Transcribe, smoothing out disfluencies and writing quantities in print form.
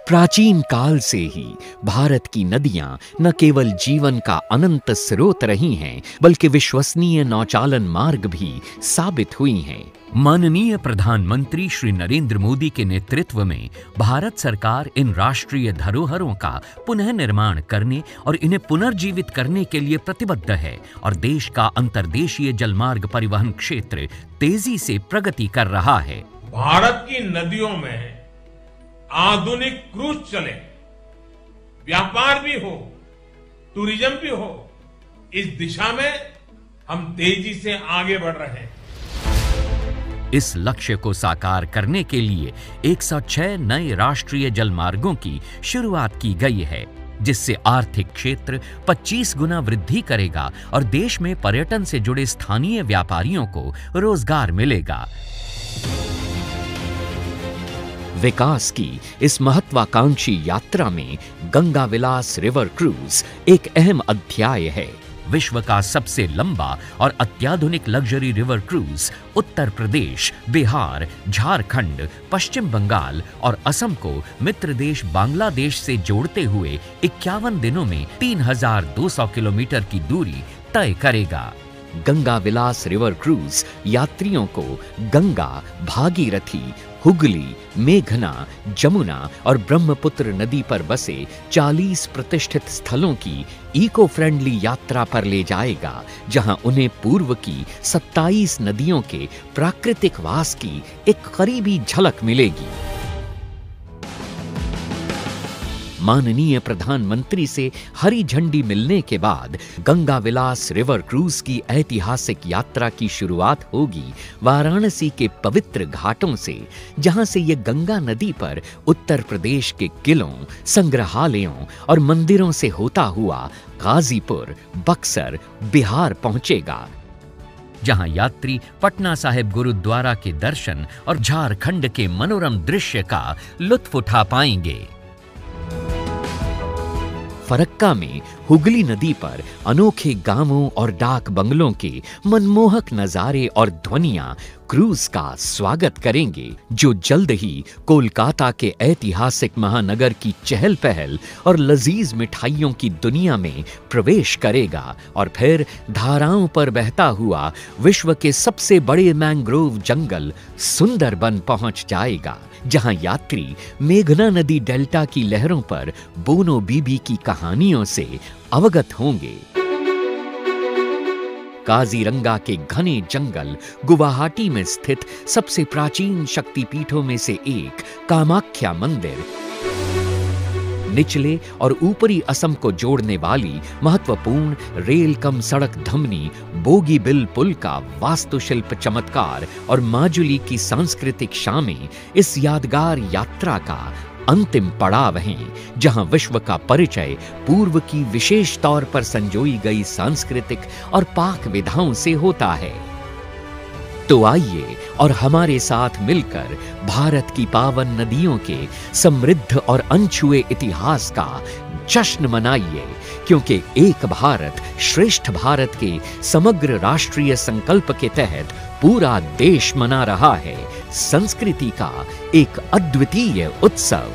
प्राचीन काल से ही भारत की नदियां न केवल जीवन का अनंत स्रोत रही हैं, बल्कि विश्वसनीय नौचालन मार्ग भी साबित हुई हैं। माननीय प्रधानमंत्री श्री नरेंद्र मोदी के नेतृत्व में भारत सरकार इन राष्ट्रीय धरोहरों का पुनः निर्माण करने और इन्हें पुनर्जीवित करने के लिए प्रतिबद्ध है और देश का अंतर्देशीय जलमार्ग परिवहन क्षेत्र तेजी से प्रगति कर रहा है। भारत की नदियों में आधुनिक क्रूज चले, व्यापार भी हो, टूरिज्म भी हो, इस दिशा में हम तेजी से आगे बढ़ रहे हैं। इस लक्ष्य को साकार करने के लिए 106 नए राष्ट्रीय जलमार्गों की शुरुआत की गई है, जिससे आर्थिक क्षेत्र 25 गुना वृद्धि करेगा और देश में पर्यटन से जुड़े स्थानीय व्यापारियों को रोजगार मिलेगा। विकास की इस महत्वाकांक्षी यात्रा में गंगा विलास रिवर क्रूज एक अहम अध्याय है। विश्व का सबसे लंबा और अत्याधुनिक luxury river cruise Uttar Pradesh, Bihar, Jharkhand, पश्चिम बंगाल और असम को मित्र देश बांग्लादेश से जोड़ते हुए 51 दिनों में 3200 किलोमीटर की दूरी तय करेगा। गंगा विलास रिवर क्रूज यात्रियों को गंगा, भागीरथी, हुगली, मेघना, जमुना और ब्रह्मपुत्र नदी पर बसे 40 प्रतिष्ठित स्थलों की इको फ्रेंडली यात्रा पर ले जाएगा, जहां उन्हें पूर्व की 27 नदियों के प्राकृतिक वास की एक करीबी झलक मिलेगी। माननीय प्रधानमंत्री से हरी झंडी मिलने के बाद गंगा विलास रिवर क्रूज की ऐतिहासिक यात्रा की शुरुआत होगी वाराणसी के पवित्र घाटों से, जहां से यह गंगा नदी पर उत्तर प्रदेश के किलों, संग्रहालयों और मंदिरों से होता हुआ गाजीपुर, बक्सर, बिहार पहुंचेगा, जहां यात्री पटना साहिब गुरुद्वारा के दर्शन और झारखंड के मनोरम दृश्य का लुत्फ उठा पाएंगे। फरक्का में हुगली नदी पर अनोखे गांवों और डाक बंगलों के मनमोहक नजारे और ध्वनियां क्रूज का स्वागत करेंगे, जो जल्द ही कोलकाता के ऐतिहासिक महानगर की चहल पहल और लजीज मिठाइयों की दुनिया में प्रवेश करेगा और फिर धाराओं पर बहता हुआ विश्व के सबसे बड़े मैंग्रोव जंगल सुंदरबन पहुंच जाएगा, जहां यात्री मेघना नदी डेल्टा की लहरों पर बोनो बीबी की कहानियों से अवगत होंगे। काजीरंगा के घने जंगल गुवाहाटी में स्थित सबसे प्राचीन शक्तिपीठों में से एक कामाख्या मंदिर, निचले और ऊपरी असम को जोड़ने वाली महत्वपूर्ण रेल कम सड़क धमनी बोगीबिल पुल का वास्तुशिल्प चमत्कार और माजुली की सांस्कृतिक शामें इस यादगार यात्रा का अंतिम पड़ाव हैं, जहां विश्व का परिचय पूर्व की विशेष तौर पर संजोई गई सांस्कृतिक और पाक विधाओं से होता है। तो आइए और हमारे साथ मिलकर भारत की पावन नदियों के समृद्ध और अनछुए इतिहास का जश्न मनाइए, क्योंकि एक भारत श्रेष्ठ भारत के समग्र राष्ट्रीय संकल्प के तहत पूरा देश मना रहा है संस्कृति का एक अद्वितीय उत्सव।